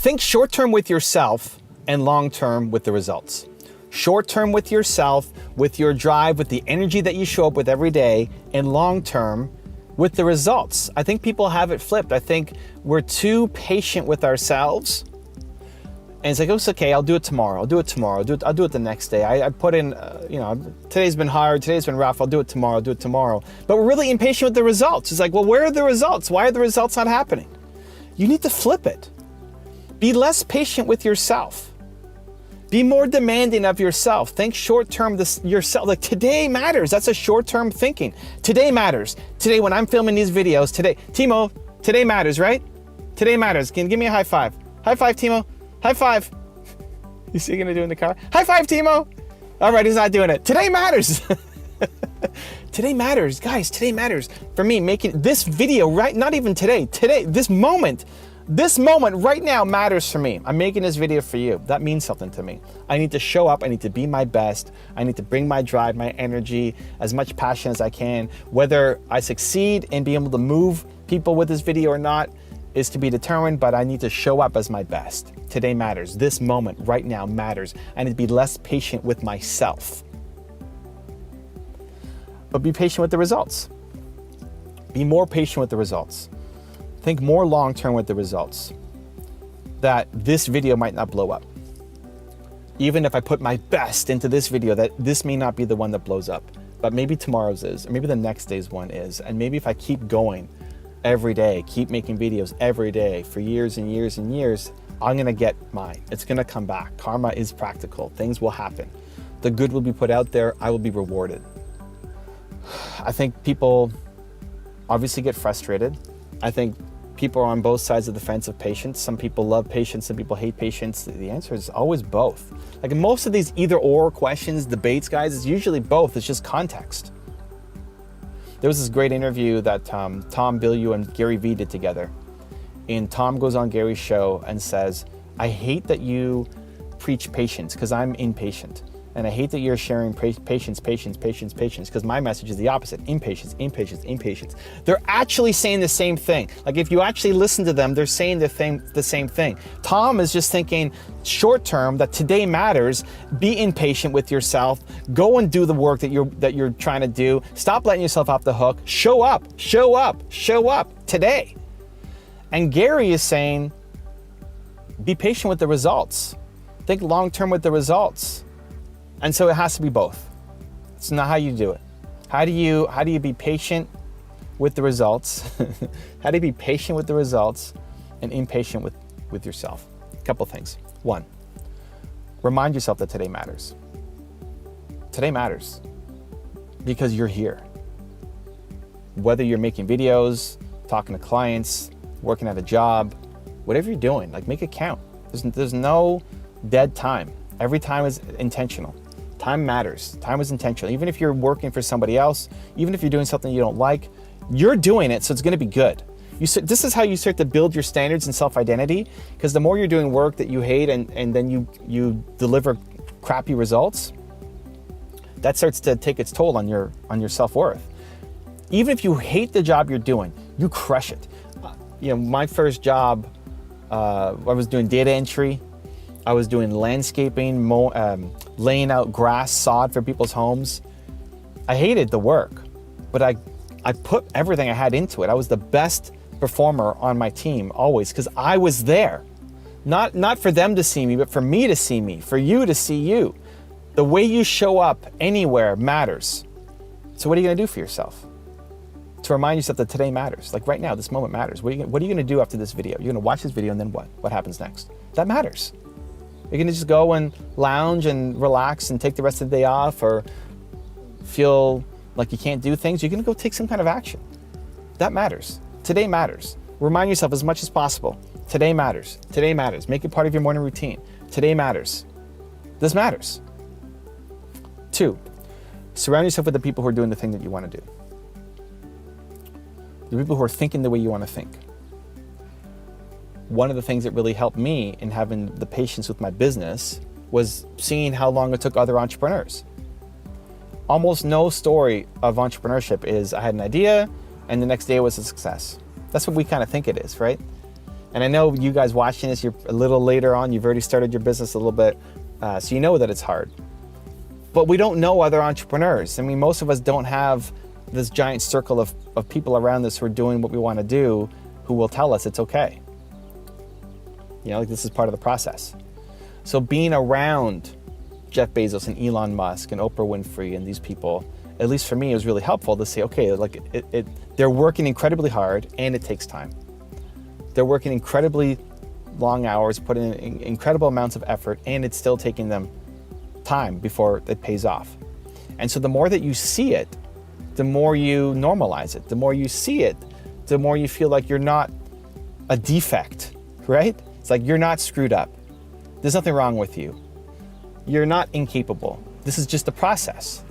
Think short-term with yourself and long-term with the results. Short-term with yourself, with your drive, with the energy that you show up with every day, and long-term with the results. I think people have it flipped. I think we're too patient with ourselves. And it's like, oh, it's okay, I'll do it tomorrow. I'll do it tomorrow. I'll do it the next day. I put in, today's been hard. Today's been rough. I'll do it tomorrow. I'll do it tomorrow. But we're really impatient with the results. It's like, well, where are the results? Why are the results not happening? You need to flip it. Be less patient with yourself. Be more demanding of yourself. Think short-term yourself. Like today matters. That's a short-term thinking. Today matters. Today when I'm filming these videos, today, Timo, today matters, right? Today matters. Give me a high five. High five, Timo. High five. You see what you're gonna do in the car? High five, Timo. All right, he's not doing it. Today matters. Today matters, guys. Today matters. For me, making this video, right? Not even today. Today, this moment right now matters for me. I'm making this video for you. That means something to me. I need to show up. I need to be my best. I need to bring my drive, my energy, as much passion as I can. Whether I succeed in being able to move people with this video or not is to be determined, but I need to show up as my best. Today matters. This moment right now matters. I need to be less patient with myself. But be patient with the results. Be more patient with the results. Think more long-term with the results. That this video might not blow up. Even if I put my best into this video, that this may not be the one that blows up, but maybe tomorrow's is, or maybe the next day's one is. And maybe if I keep going every day, keep making videos every day for years and years and years, I'm gonna get mine. It's gonna come back. Karma is practical. Things will happen. The good will be put out there. I will be rewarded. I think people obviously get frustrated. I think people are on both sides of the fence of patience. Some people love patience, some people hate patience. The answer is always both. Like in most of these either or questions, debates, guys, it's usually both. It's just context. There was this great interview that Tom Bilyeu and Gary Vee did together. And Tom goes on Gary's show and says, I hate that you preach patience because I'm impatient. And I hate that you're sharing patience, because my message is the opposite. Impatience. They're actually saying the same thing. Like if you actually listen to them, they're saying the same thing. Tom is just thinking short term, that today matters. Be impatient with yourself. Go and do the work that you're trying to do. Stop letting yourself off the hook. Show up today. And Gary is saying, be patient with the results. Think long term with the results. And so it has to be both. It's not how you do it. How do you be patient with the results? How do you be patient with the results and impatient with yourself? A couple things. One, remind yourself that today matters. Today matters because you're here. Whether you're making videos, talking to clients, working at a job, whatever you're doing, like make it count. There's no dead time. Every time is intentional. Time matters. Time is intentional. Even if you're working for somebody else, even if you're doing something you don't like, you're doing it, so it's going to be good. This is how you start to build your standards and self-identity, because the more you're doing work that you hate and then you deliver crappy results, that starts to take its toll on your self-worth. Even if you hate the job you're doing, you crush it. My first job, I was doing data entry. I was doing landscaping, laying out grass, sod for people's homes. I hated the work, but I put everything I had into it. I was the best performer on my team always because I was there. Not for them to see me, but for me to see me, for you to see you. The way you show up anywhere matters. So what are you gonna do for yourself? To remind yourself that today matters. Like right now, this moment matters. What are you gonna do after this video? You're gonna watch this video and then what? What happens next? That matters. You're gonna just go and lounge and relax and take the rest of the day off, or feel like you can't do things. You're gonna go take some kind of action. That matters. Today matters. Remind yourself as much as possible. Today matters. Today matters. Make it part of your morning routine. Today matters. This matters. 2, surround yourself with the people who are doing the thing that you want to do. The people who are thinking the way you want to think. One of the things that really helped me in having the patience with my business was seeing how long it took other entrepreneurs. Almost no story of entrepreneurship is I had an idea and the next day it was a success. That's what we kind of think it is, right? And I know you guys watching this, you're a little later on, you've already started your business a little bit, so you know that it's hard. But we don't know other entrepreneurs. I mean, most of us don't have this giant circle of people around us who are doing what we want to do, who will tell us it's okay. You know, like this is part of the process. So being around Jeff Bezos and Elon Musk and Oprah Winfrey and these people, at least for me, it was really helpful to say, okay, like they're working incredibly hard and it takes time. They're working incredibly long hours, putting in incredible amounts of effort, and it's still taking them time before it pays off. And so the more that you see it, the more you normalize it. The more you see it, the more you feel like you're not a defect, right? It's like you're not screwed up. There's nothing wrong with you. You're not incapable. This is just a process.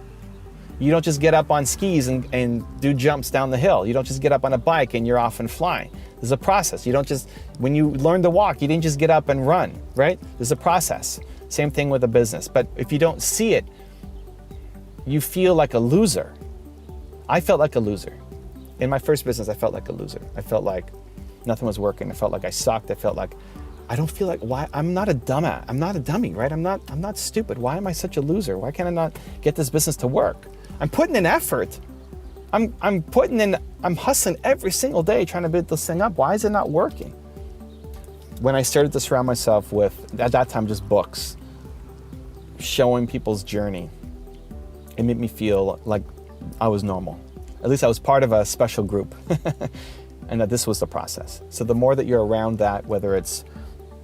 You don't just get up on skis and do jumps down the hill. You don't just get up on a bike and you're off and flying. There's a process. You don't just, when you learn to walk, you didn't just get up and run, right? There's a process. Same thing with a business. But if you don't see it, you feel like a loser. I felt like a loser. In my first business, I felt like a loser. I felt like nothing was working. I felt like I sucked. I felt like, I don't feel like, why? I'm not a dummy, right? I'm not stupid. Why am I such a loser? Why can't I not get this business to work? I'm putting in effort. I'm hustling every single day trying to build this thing up. Why is it not working? When I started to surround myself with, at that time, just books, showing people's journey, it made me feel like I was normal. At least I was part of a special group and that this was the process. So the more that you're around that, whether it's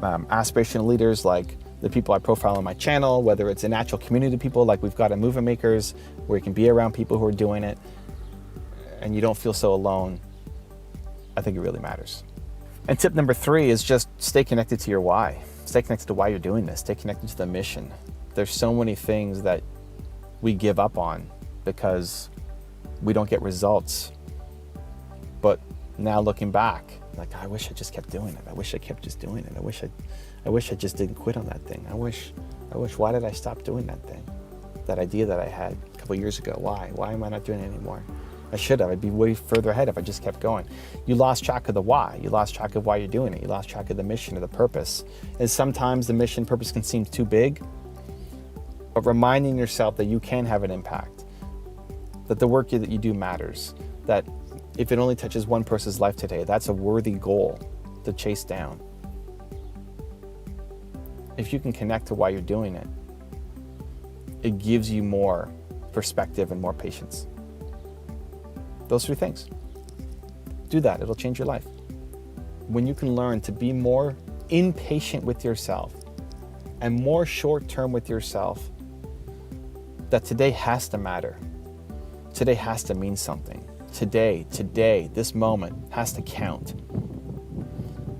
aspirational leaders like the people I profile on my channel, whether it's an actual community of people like we've got in Movement Makers, where you can be around people who are doing it and you don't feel so alone, I think it really matters. And tip number 3 is just stay connected to your why. Stay connected to why you're doing this. Stay connected to the mission. There's so many things that we give up on because we don't get results. But now looking back, like, I wish I just kept doing it. I wish I kept just doing it. I wish I just didn't quit on that thing. I wish, why did I stop doing that thing? That idea that I had a couple years ago, why? Why am I not doing it anymore? I should have. I'd be way further ahead if I just kept going. You lost track of the why. You lost track of why you're doing it. You lost track of the mission or the purpose. And sometimes the mission purpose can seem too big, but reminding yourself that you can have an impact, that the work that you do matters, that if it only touches one person's life today, that's a worthy goal to chase down. If you can connect to why you're doing it, it gives you more perspective and more patience. Those 3 things. Do that, it'll change your life. When you can learn to be more impatient with yourself and more short-term with yourself, that today has to matter. Today has to mean something. Today, this moment has to count.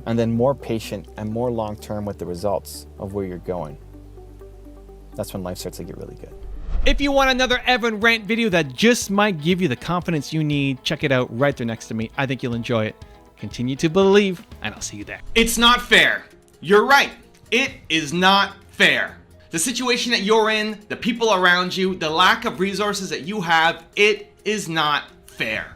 And then more patient and more long-term with the results of where you're going. That's when life starts to get really good. If you want another Evan Rant video that just might give you the confidence you need, check it out right there next to me. I think you'll enjoy it. Continue to believe, and I'll see you there. It's not fair. You're right. It is not fair. The situation that you're in, the people around you, the lack of resources that you have, it is not fair.